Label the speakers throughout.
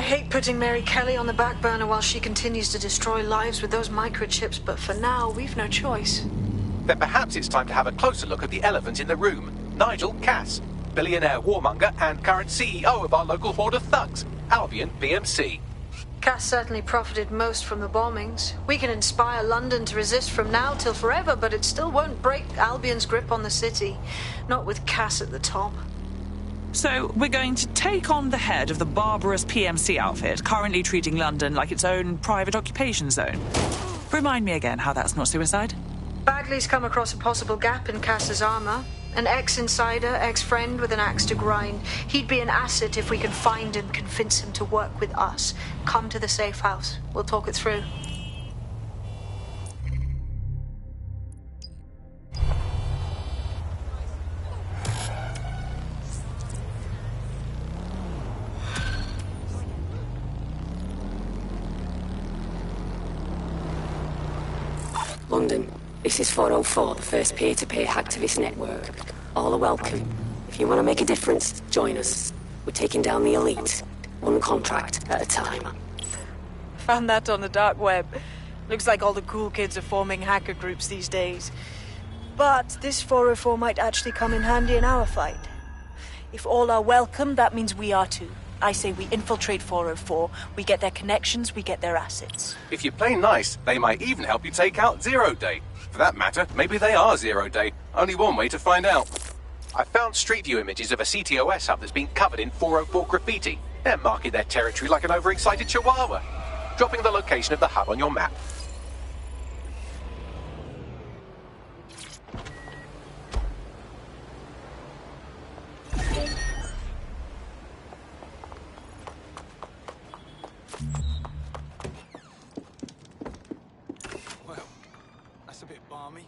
Speaker 1: hate putting Mary Kelly on the back burner while she continues to destroy lives with those microchips, but for now, we've no choice.
Speaker 2: Then perhaps it's time to have a closer look at the elephant in the room. Nigel Cass, billionaire warmonger and current CEO of our local horde of thugs, Albion BMC.
Speaker 1: Cass certainly profited most from the bombings. We can inspire London to resist from now till forever, but it still won't break Albion's grip on the city. Not with Cass at the top.
Speaker 3: So, we're going to take on the head of the barbarous PMC outfit, currently treating London like its own private occupation zone. Remind me again how that's not suicide?
Speaker 1: Bagley's come across a possible gap in Cass's armor. An ex-insider, ex-friend with an axe to grind. He'd be an asset if we can find and convince him to work with us. Come to the safe house. We'll talk it through.
Speaker 4: London, this is 404, the first peer-to-peer hacktivist network. All are welcome. If you want to make a difference, join us. We're taking down the elite, one contract at a time.
Speaker 5: Found that on the dark web. Looks like all the cool kids are forming hacker groups these days. But this 404 might actually come in handy in our fight. If all are welcome, that means we are too. I say we infiltrate 404, we get their connections, we get their assets.
Speaker 2: If you play nice, they might even help you take out Zero Day. For that matter, maybe they are Zero Day. Only one way to find out. I found Street View images of a CTOS hub that's been covered in 404 graffiti. They're marking their territory like an overexcited chihuahua. Dropping the location of the hub on your map.
Speaker 6: Well, that's a bit balmy.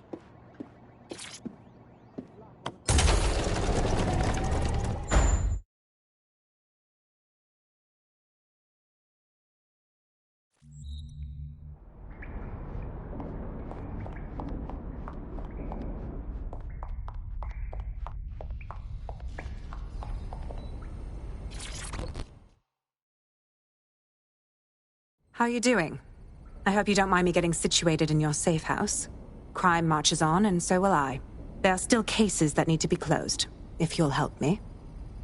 Speaker 7: How are you doing? I hope you don't mind me getting situated in your safe house. Crime marches on, and so will I. There are still cases that need to be closed, if you'll help me.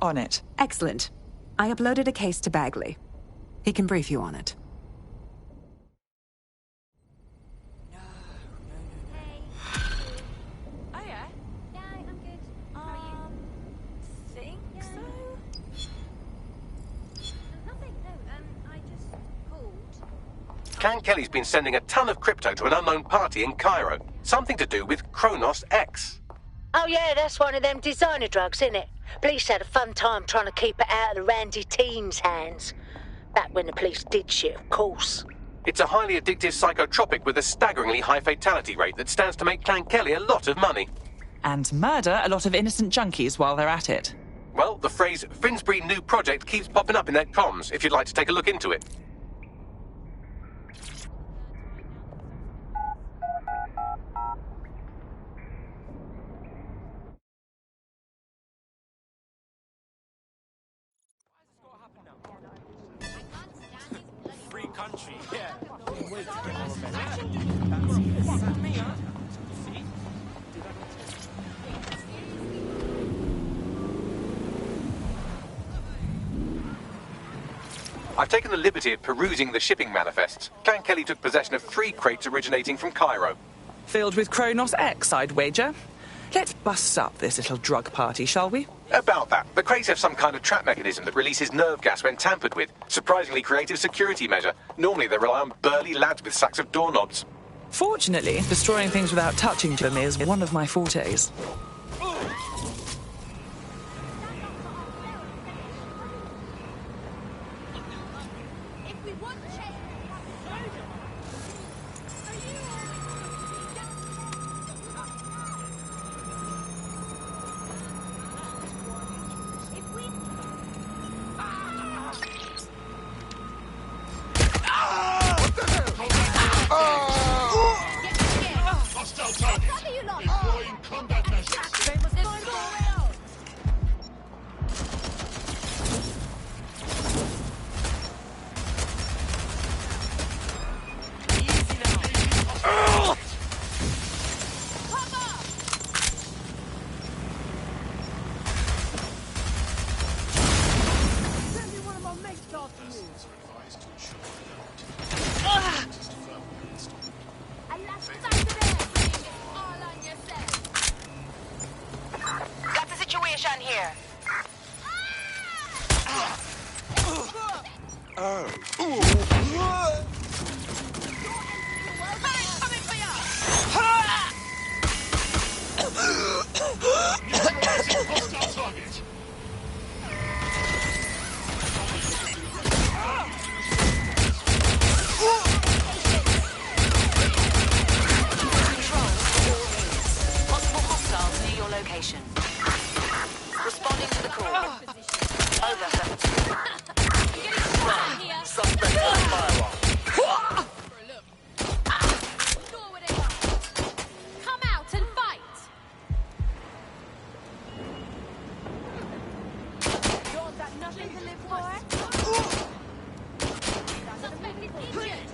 Speaker 3: On it.
Speaker 7: Excellent. I uploaded a case to Bagley. He can brief you on it.
Speaker 5: Oh yeah?
Speaker 8: Yeah, I'm good. How are you?
Speaker 5: Think
Speaker 8: Yeah.
Speaker 5: so?
Speaker 8: Nothing, no, I just called.
Speaker 2: Can Kelly's been sending a ton of crypto to an unknown party in Cairo. Something to do with Kronos X.
Speaker 9: Oh yeah, that's one of them designer drugs, isn't it? Police had a fun time trying to keep it out of the randy teens' hands. Back when the police did shit, of course.
Speaker 2: It's a highly addictive psychotropic with a staggeringly high fatality rate that stands to make Clan Kelly a lot of money.
Speaker 3: And murder a lot of innocent junkies while they're at it.
Speaker 2: Well, the phrase Finsbury New Project keeps popping up in their comms, if you'd like to take a look into it.
Speaker 6: Free country, yeah.
Speaker 2: I've taken the liberty of perusing the shipping manifests. Clan Kelly took possession of 3 crates originating from Cairo.
Speaker 3: Filled with Kronos X, I'd wager. Let's bust up this little drug party, shall we?
Speaker 2: About that, the crates have some kind of trap mechanism that releases nerve gas when tampered with. Surprisingly creative security measure. Normally they rely on burly lads with sacks of doorknobs.
Speaker 3: Fortunately, destroying things without touching them is one of my fortes.
Speaker 6: Hostile target. Deploying combat measures.
Speaker 10: location. Responding to the call. Over.
Speaker 6: Suspect on firearm.
Speaker 8: Come out and fight! You're got nothing to live for? Suspect is injured!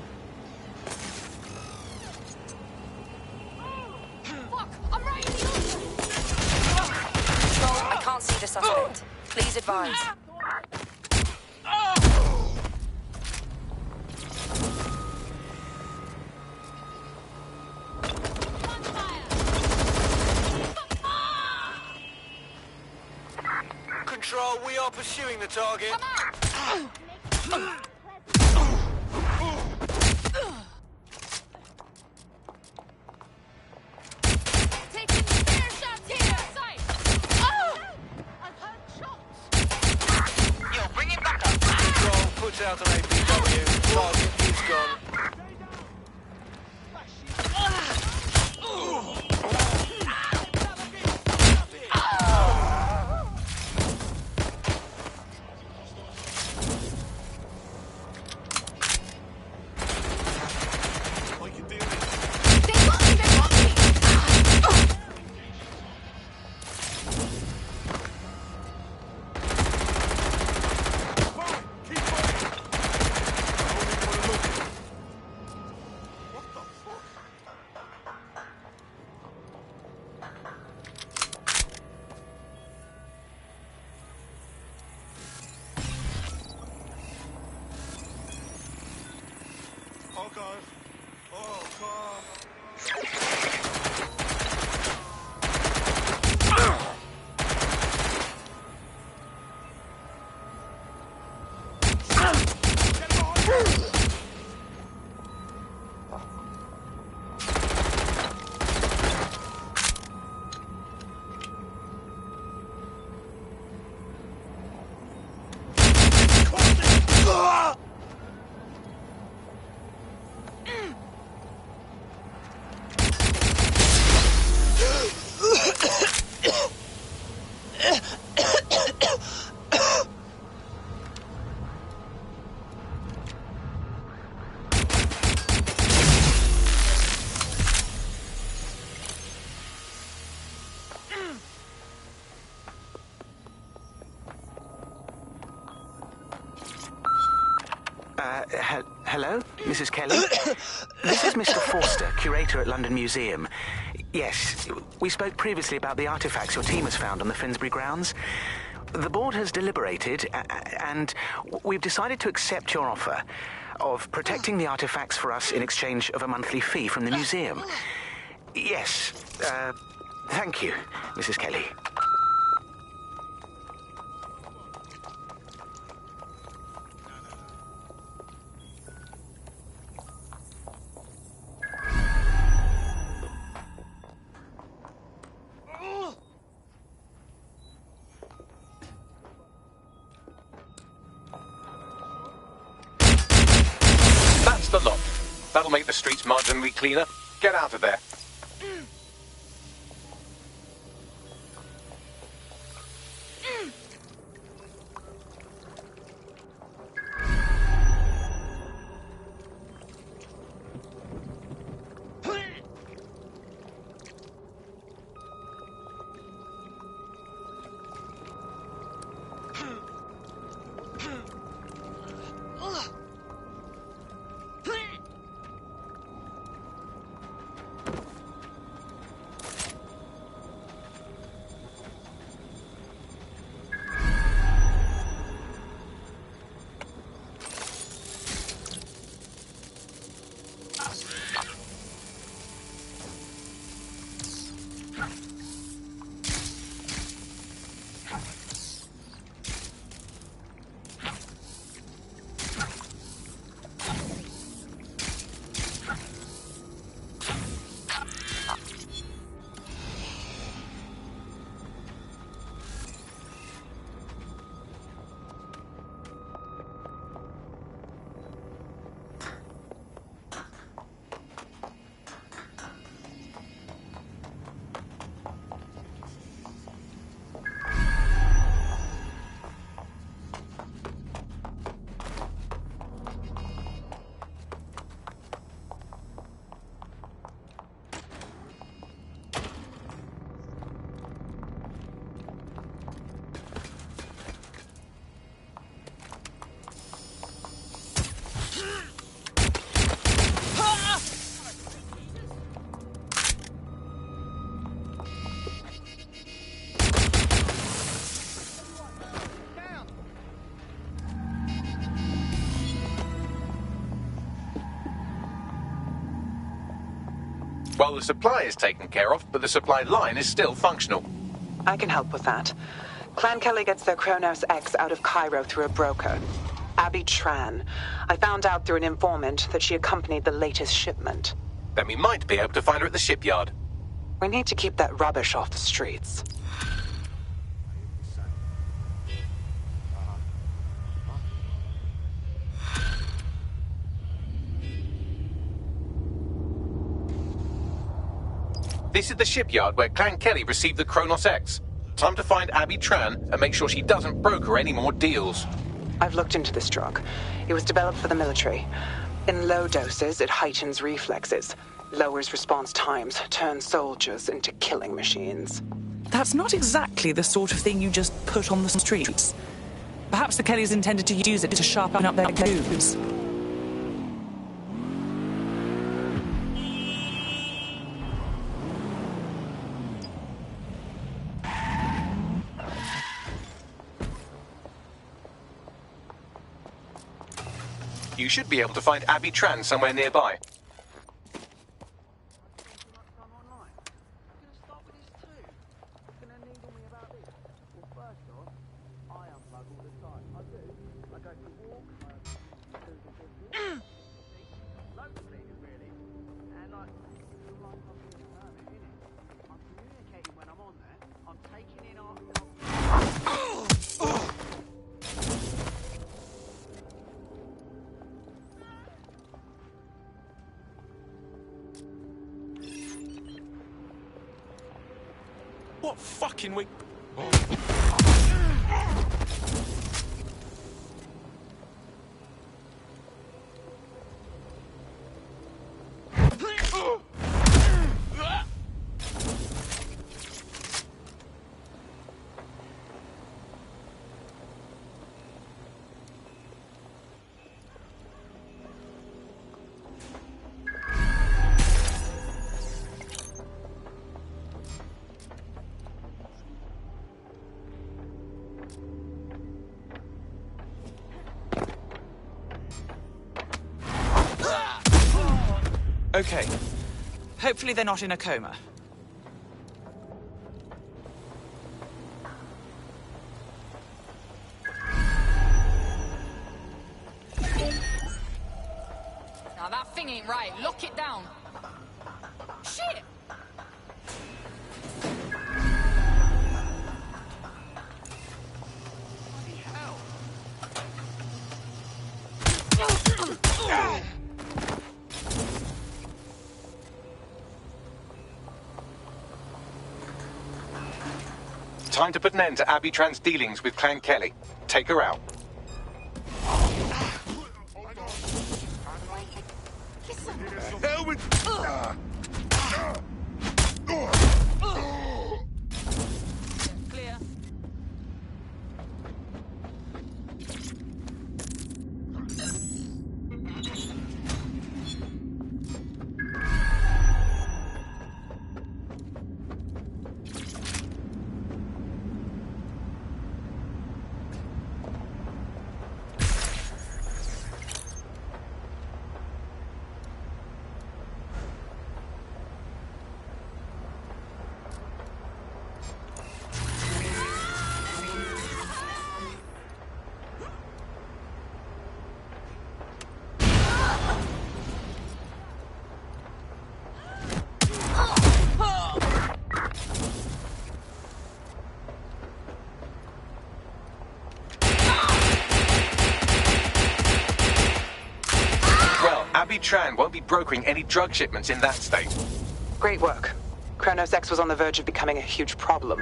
Speaker 8: Fuck! I'm right in the open!
Speaker 10: Control, I can't see the suspect. Please advise.
Speaker 6: Control, we are pursuing the target.
Speaker 8: Taking spear shots here! Sight! I've heard shots!
Speaker 10: Yo, bring him back up.
Speaker 6: Control, put out an APW. Target is gone. Oh God. Oh God.
Speaker 11: Hello, Mrs. Kelly? This is Mr. Forster, curator at London Museum. Yes, we spoke previously about the artifacts your team has found on the Finsbury grounds. The board has deliberated, and we've decided to accept your offer of protecting the artifacts for us in exchange of a monthly fee from the museum. Yes, thank you, Mrs. Kelly.
Speaker 2: That's the lot. That'll make the streets marginally cleaner. Get out of there. Well, the supply is taken care of, but the supply line is still functional.
Speaker 3: I can help with that. Clan Kelly gets their Kronos X out of Cairo through a broker. Abby Tran. I found out through an informant that she accompanied the latest shipment.
Speaker 2: Then we might be able to find her at the shipyard.
Speaker 3: We need to keep that rubbish off the streets.
Speaker 2: This is the shipyard where Clan Kelly received the Kronos X. Time to find Abby Tran and make sure she doesn't broker any more deals.
Speaker 3: I've looked into this drug. It was developed for the military. In low doses, it heightens reflexes, lowers response times, turns soldiers into killing machines. That's not exactly the sort of thing you just put on the streets. Perhaps the Kellys intended to use it to sharpen up their goons.
Speaker 2: You should be able to find Abby Tran somewhere nearby.
Speaker 6: What fucking week?
Speaker 3: Okay. Hopefully they're not in a coma.
Speaker 8: Now that thing ain't right. Lock it down. Shit!
Speaker 2: Time to put an end to Abby Tran's dealings with Clan Kelly. Take her out.
Speaker 3: Clear.
Speaker 2: Abby Tran won't be brokering any drug shipments in that state.
Speaker 3: Great work. Kronos X was on the verge of becoming a huge problem.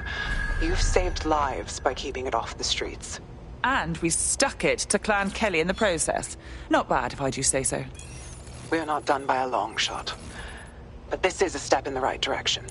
Speaker 3: You've saved lives by keeping it off the streets. And we stuck it to Clan Kelly in the process. Not bad, if I do say so. We're not done by a long shot. But this is a step in the right direction.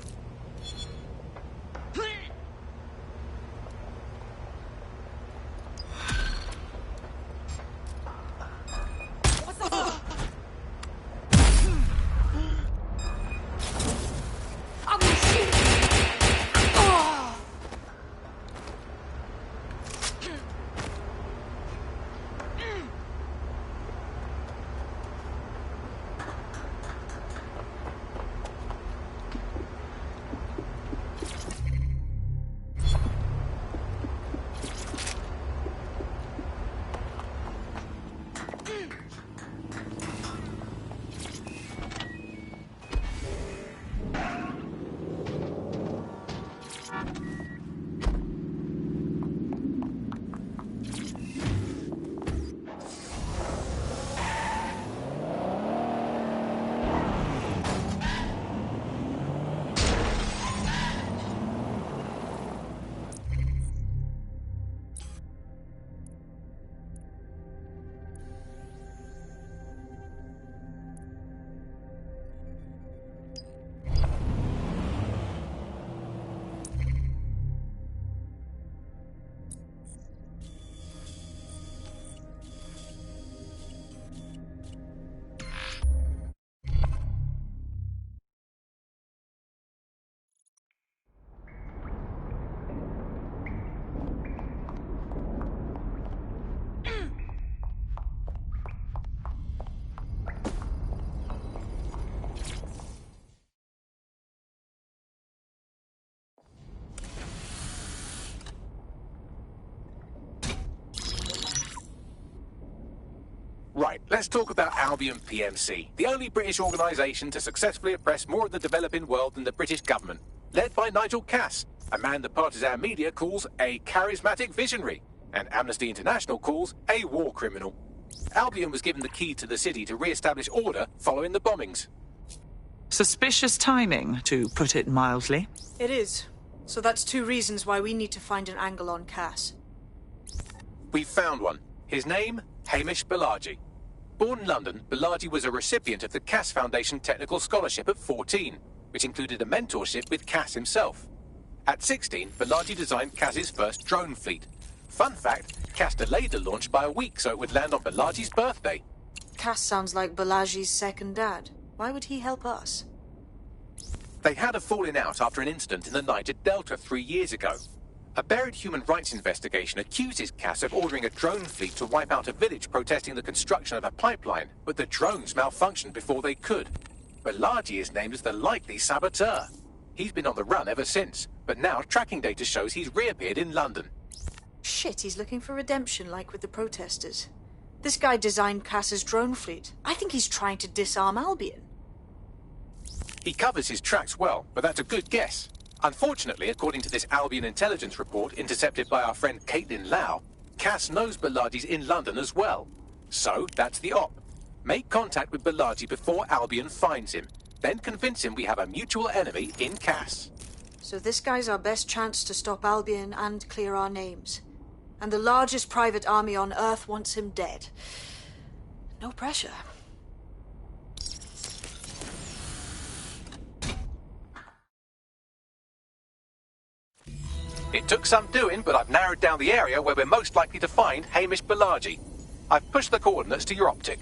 Speaker 2: Right, let's talk about Albion PMC, the only British organisation to successfully oppress more of the developing world than the British government. Led by Nigel Cass, a man the partisan media calls a charismatic visionary, and Amnesty International calls a war criminal. Albion was given the key to the city to re-establish order following the bombings.
Speaker 12: Suspicious timing, to put it mildly.
Speaker 5: It is. So that's 2 reasons why we need to find an angle on Cass.
Speaker 2: We've found one. His name, Hamish Balaji. Born in London, Balaji was a recipient of the Cass Foundation Technical Scholarship at 14, which included a mentorship with Cass himself. At 16, Balaji designed Cass's first drone fleet. Fun fact, Cass delayed the launch by a week so it would land on Balaji's birthday.
Speaker 5: Cass sounds like Balaji's second dad. Why would he help us?
Speaker 2: They had a falling out after an incident in the Niger Delta 3 years ago. A buried human rights investigation accuses Cass of ordering a drone fleet to wipe out a village protesting the construction of a pipeline, but the drones malfunctioned before they could. Balaji is named as the likely saboteur. He's been on the run ever since, but now tracking data shows he's reappeared in London.
Speaker 5: Shit, he's looking for redemption like with the protesters. This guy designed Cass's drone fleet. I think he's trying to disarm Albion.
Speaker 2: He covers his tracks well, but that's a good guess. Unfortunately, according to this Albion intelligence report intercepted by our friend Kaitlin Lau, Cass knows Balaji's in London as well. So, that's the op. Make contact with Balaji before Albion finds him. Then convince him we have a mutual enemy in Cass.
Speaker 5: So this guy's our best chance to stop Albion and clear our names. And the largest private army on Earth wants him dead. No pressure.
Speaker 2: It took some doing, but I've narrowed down the area where we're most likely to find Hamish Balaji. I've pushed the coordinates to your optic.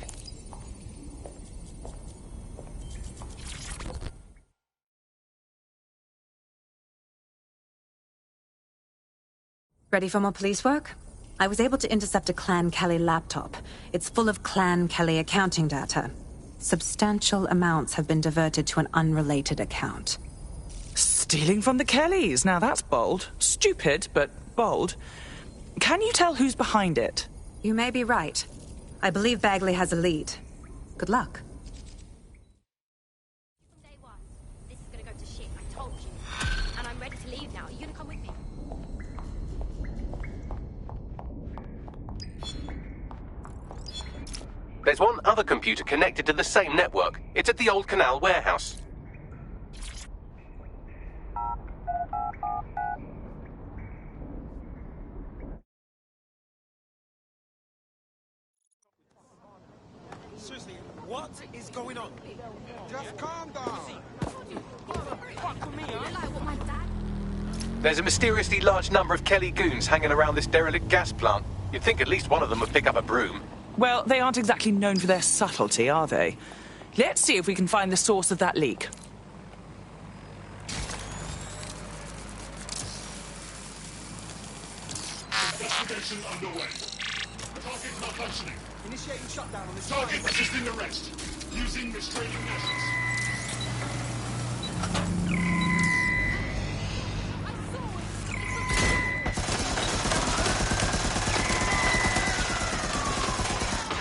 Speaker 7: Ready for more police work? I was able to intercept a Clan Kelly laptop. It's full of Clan Kelly accounting data. Substantial amounts have been diverted to an unrelated account.
Speaker 12: Stealing from the Kellys. Now that's bold. Stupid, but bold. Can you tell who's behind it?
Speaker 7: You may be right. I believe Bagley has a lead. Good luck.
Speaker 13: From day one, this is gonna go to shit, I told you. And I'm ready to leave now. Are you gonna come with me?
Speaker 2: There's one other computer connected to the same network. It's at the old canal warehouse.
Speaker 6: Seriously, what is going on? Just calm down. Fuck with me, huh?
Speaker 2: There's a mysteriously large number of Kelly goons hanging around this derelict gas plant. You'd think at least one of them would pick up a broom.
Speaker 12: Well, they aren't exactly known for their subtlety, are they? Let's see if we can find the source of that leak.
Speaker 14: Investigation underway. Target malfunctioning.
Speaker 6: Initiating shutdown on this
Speaker 14: Target resisting arrest. Using restraining measures.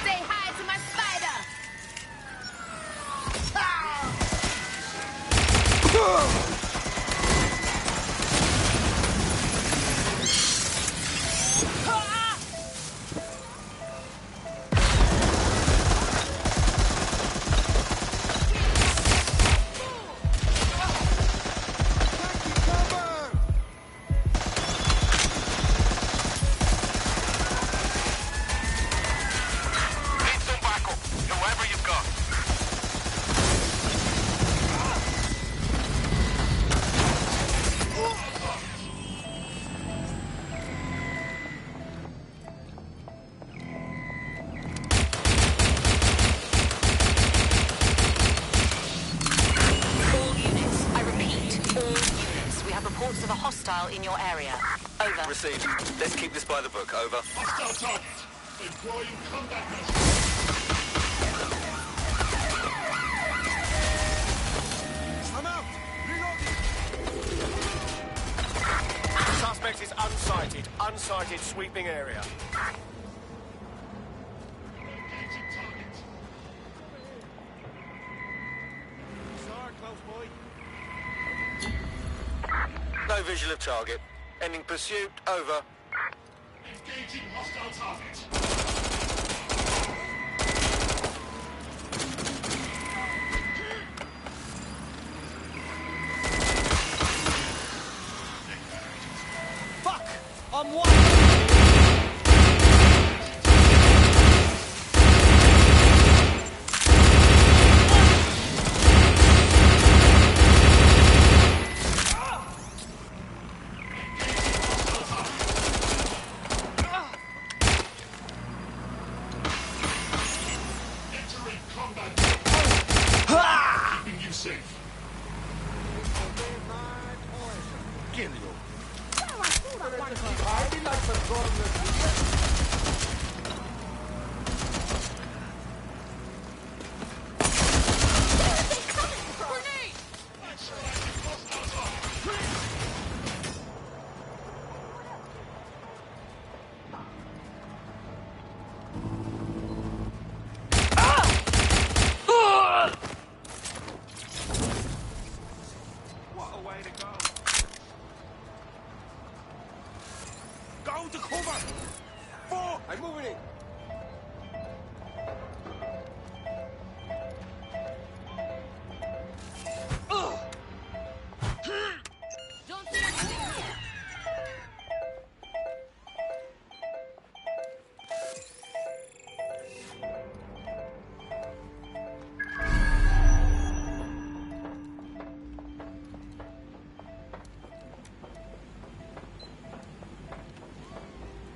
Speaker 13: Say hi to my spider!
Speaker 10: In your area. Over.
Speaker 6: Received. Let's keep this by the book. Over.
Speaker 14: Hostile target. Employing combat measures.
Speaker 6: I'm out. Reloading. Suspect is unsighted. Unsighted sweeping area.
Speaker 14: Located target.
Speaker 15: No visual of target. Ending pursuit, over.
Speaker 14: Engaging hostile target.
Speaker 6: Fuck! I'm one!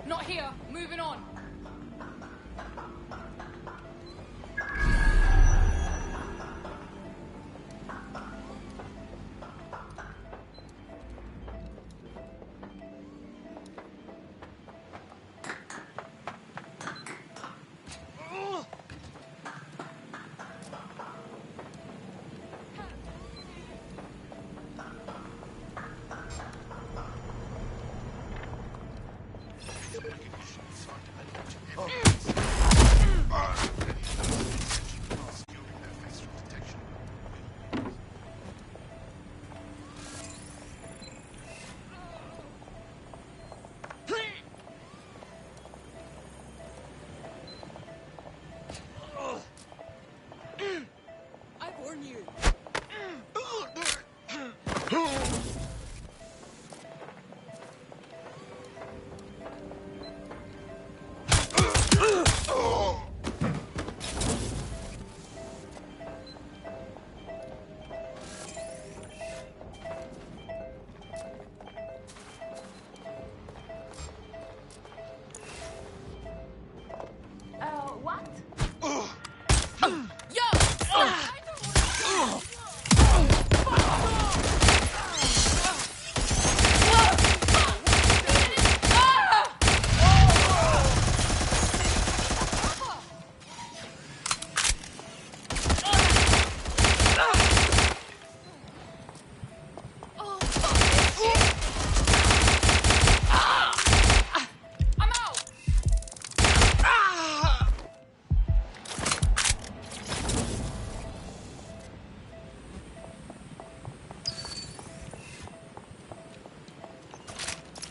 Speaker 8: Not here. Moving on.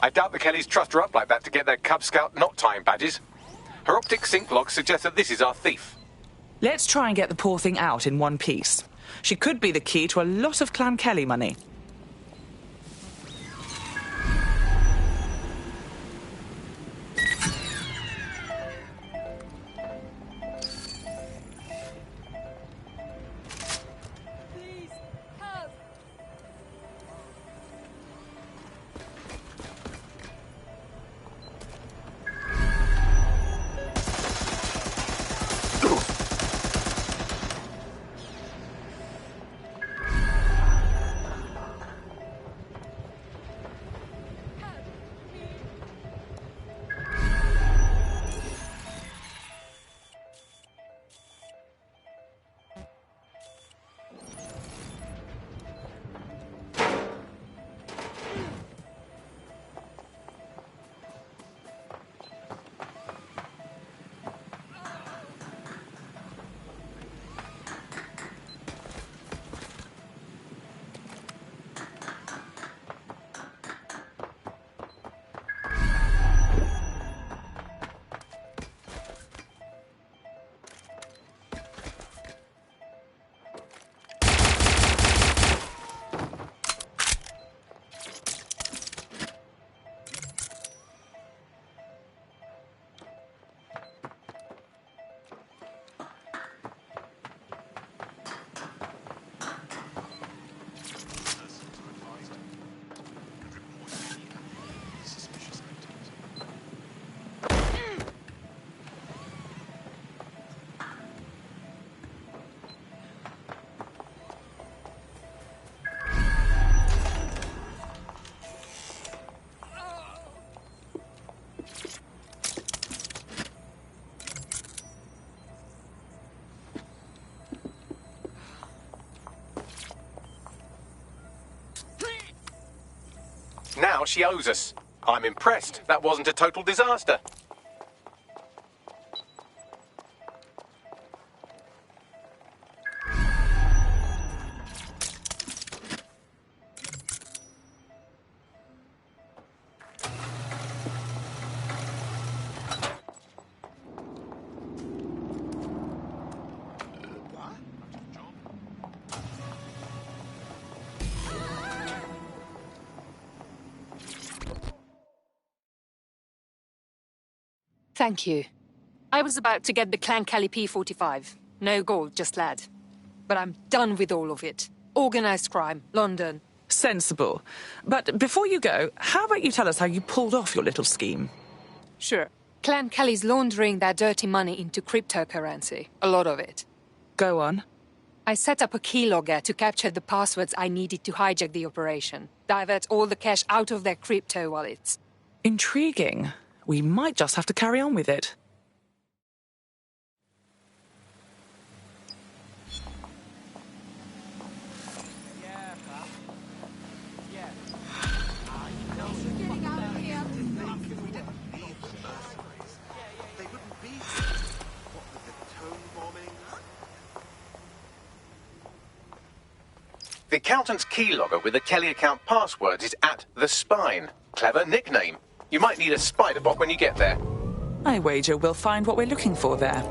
Speaker 2: I doubt the Kellys trust her up like that to get their Cub Scout knot time badges. Her optic sync log suggests that this is our thief.
Speaker 12: Let's try and get the poor thing out in one piece. She could be the key to a lot of Clan Kelly money.
Speaker 2: Now she owes us. I'm impressed. That wasn't a total disaster.
Speaker 16: Thank you. I was about to get the Clan Kelly P45. No gold, just lead. But I'm done with all of it. Organised crime, London.
Speaker 12: Sensible. But before you go, how about you tell us how you pulled off your little scheme?
Speaker 16: Sure. Clan Kelly's laundering their dirty money into cryptocurrency. A lot of it.
Speaker 12: Go on.
Speaker 16: I set up a keylogger to capture the passwords I needed to hijack the operation. Divert all the cash out of their crypto wallets.
Speaker 12: Intriguing. We might just have to carry on with it.
Speaker 2: The accountant's keylogger with the Kelly account passwords is at the Spine. Clever nickname. You might need a spider bot when you get there.
Speaker 12: I wager we'll find what we're looking for there.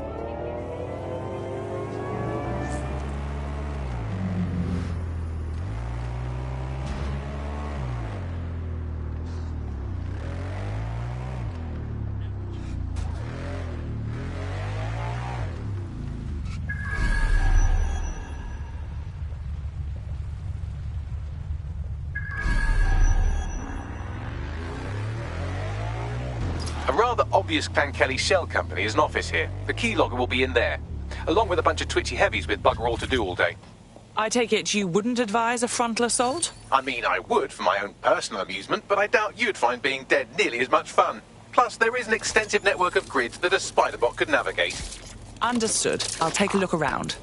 Speaker 2: A rather obvious Clan Kelly shell company is an office here. The keylogger will be in there, along with a bunch of twitchy heavies with bugger all to do all day.
Speaker 12: I take it you wouldn't advise a frontal assault?
Speaker 2: I mean, I would for my own personal amusement, but I doubt you'd find being dead nearly as much fun. Plus, there is an extensive network of grids that a spider bot could navigate.
Speaker 12: Understood. I'll take a look around.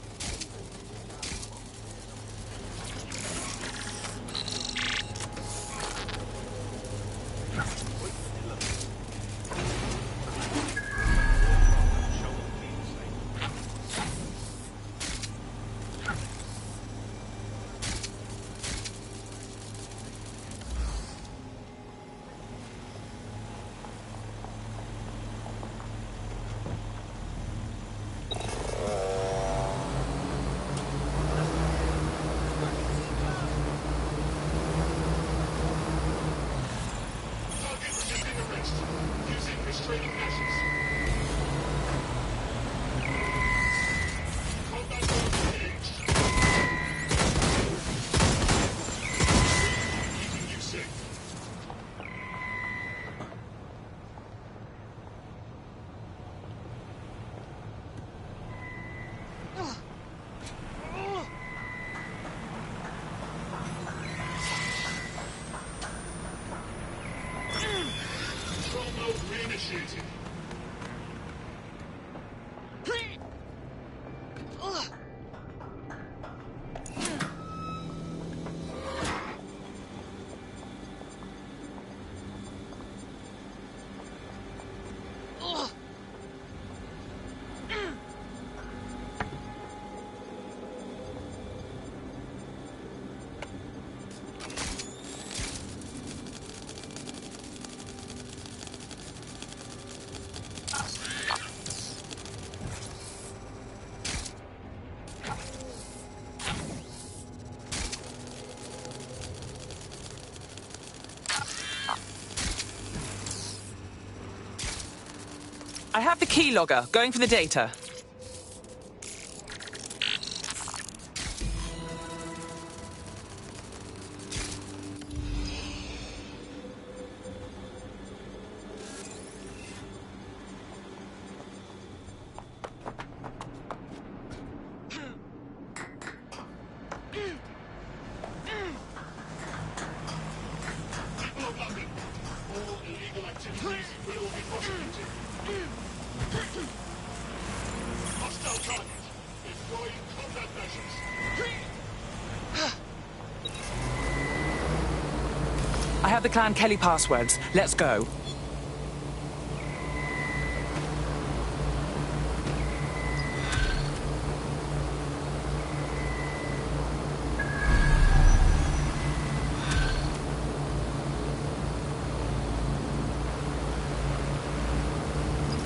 Speaker 12: I have the keylogger, going for the data. the Clan Kelly passwords. Let's go.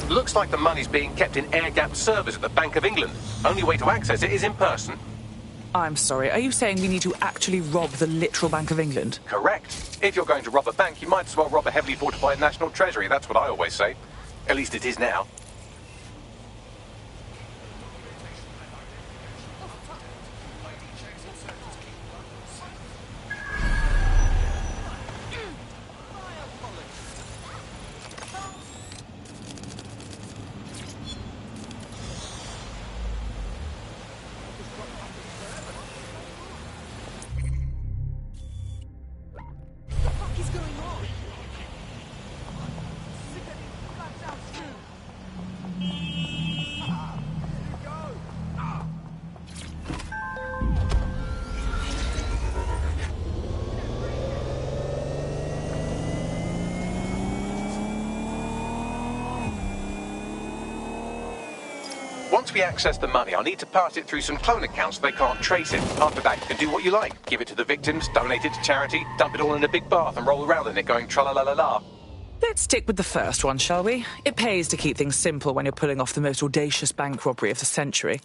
Speaker 2: Looks like the money's being kept in air-gapped servers at the Bank of England. Only way to access it is in person.
Speaker 12: I'm sorry, are you saying we need to actually rob the literal Bank of England?
Speaker 2: Correct. If you're going to rob a bank, you might as well rob a heavily fortified national treasury. That's what I always say. At least it is now. Once we access the money, I'll need to pass it through some clone accounts so they can't trace it. After that, you can do what you like. Give it to the victims, donate it to charity, dump it all in a big bath and roll around in it going tra-la-la-la-la.
Speaker 12: Let's stick with the first one, shall we? It pays to keep things simple when you're pulling off the most audacious bank robbery of the century.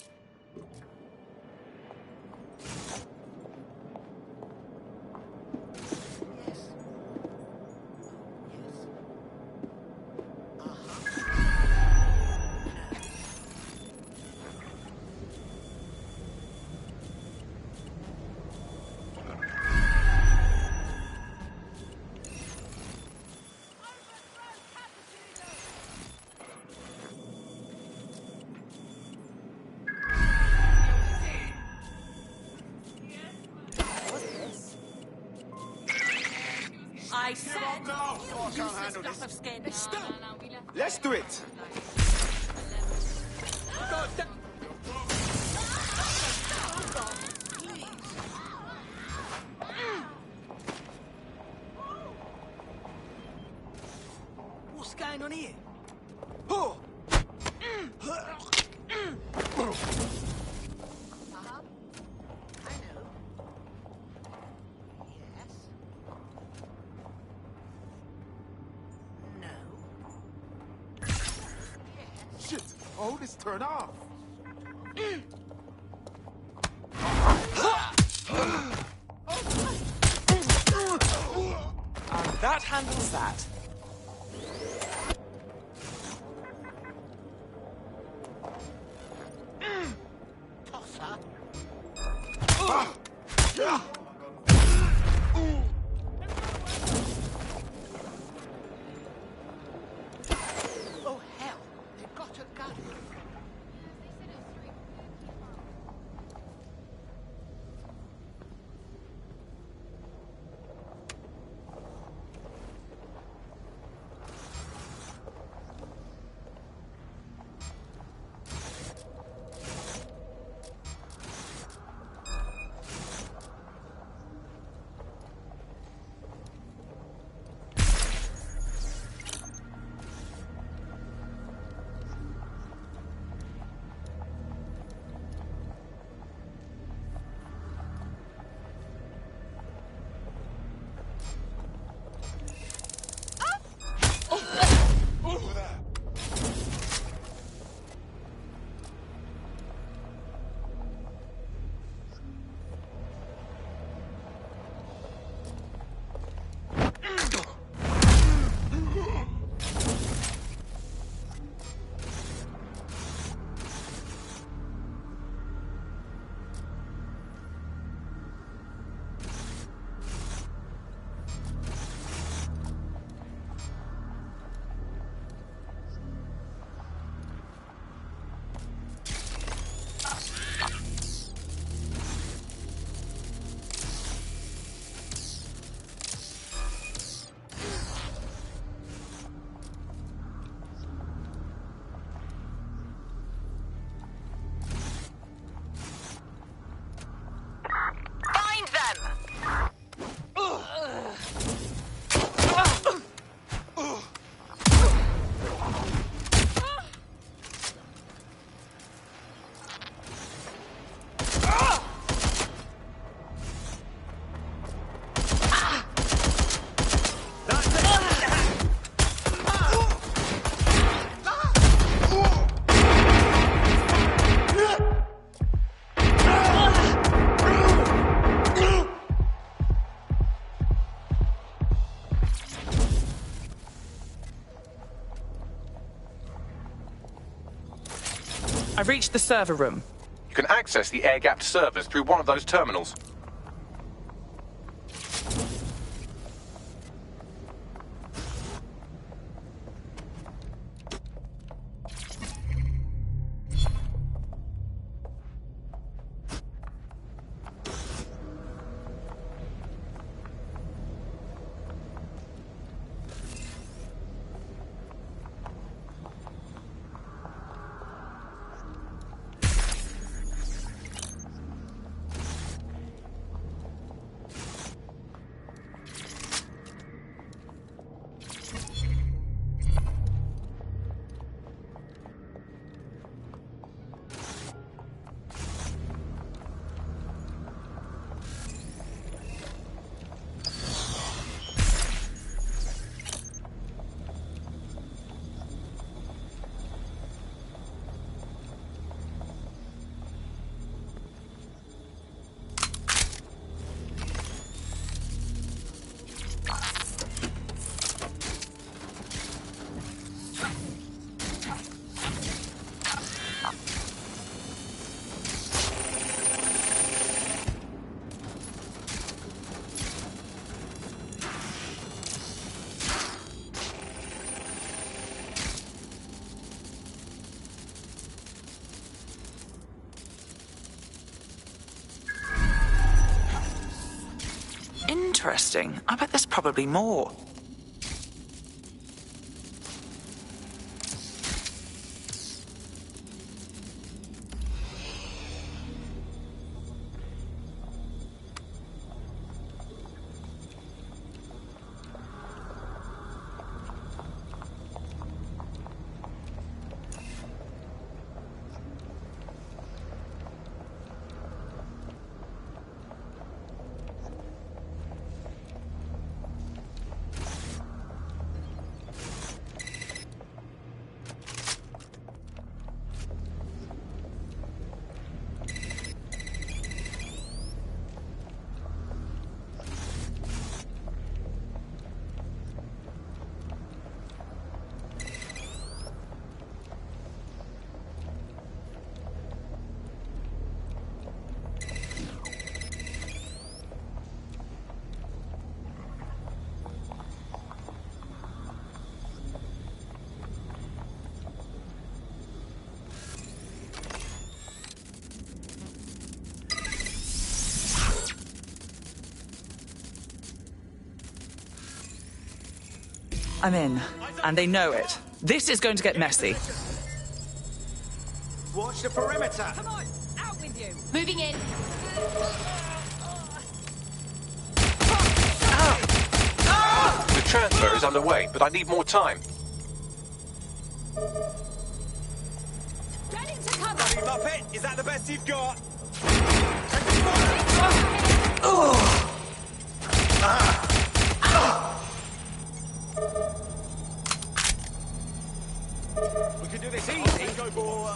Speaker 6: I said you useless stuff of skin. Stop! Let's do it! What's going on here? Oh! Shit! Oh, this turn off!
Speaker 12: And that handles that.
Speaker 6: Oh, hell! They've got a gun!
Speaker 12: I've reached the server room.
Speaker 2: You can access the air-gapped servers through one of those terminals.
Speaker 12: Interesting. I bet there's probably more. I'm in, and they know it. This is going to get messy.
Speaker 6: Watch the perimeter.
Speaker 8: Come on, out with you. Moving in.
Speaker 2: The transfer is underway, but I need more time.
Speaker 8: Get into cover.
Speaker 6: Bloody Muppet, is that the best you've got? We can do this easy. Go for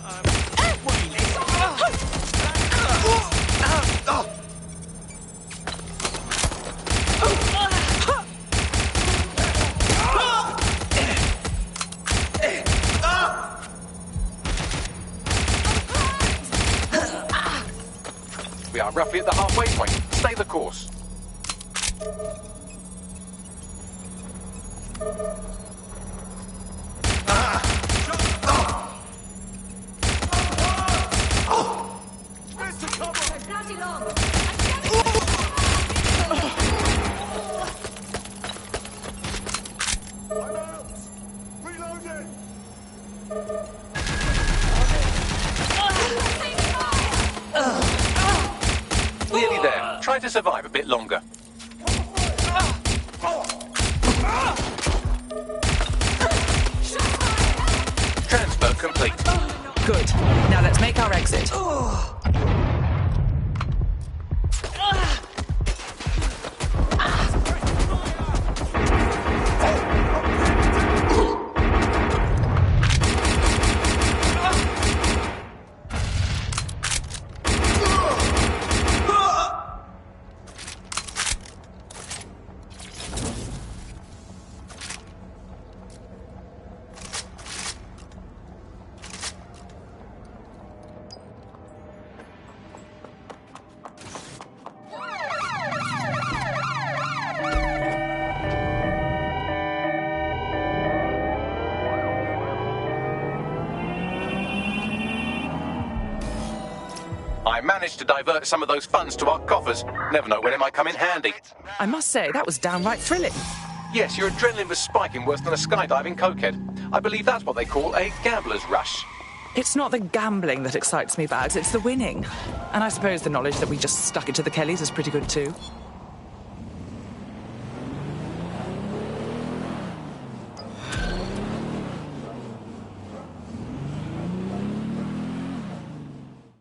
Speaker 2: We are roughly at the halfway point. Stay the course. Nearly there. Try to survive a bit longer. Transfer complete.
Speaker 12: Good. Now let's make our exit.
Speaker 2: I managed to divert some of those funds to our coffers. Never know when it might come in handy.
Speaker 12: I must say, that was downright thrilling.
Speaker 2: Yes, your adrenaline was spiking worse than a skydiving cokehead. I believe that's what they call a gambler's rush.
Speaker 12: It's not the gambling that excites me, Bags, it's the winning. And I suppose the knowledge that we just stuck it to the Kellys is pretty good too.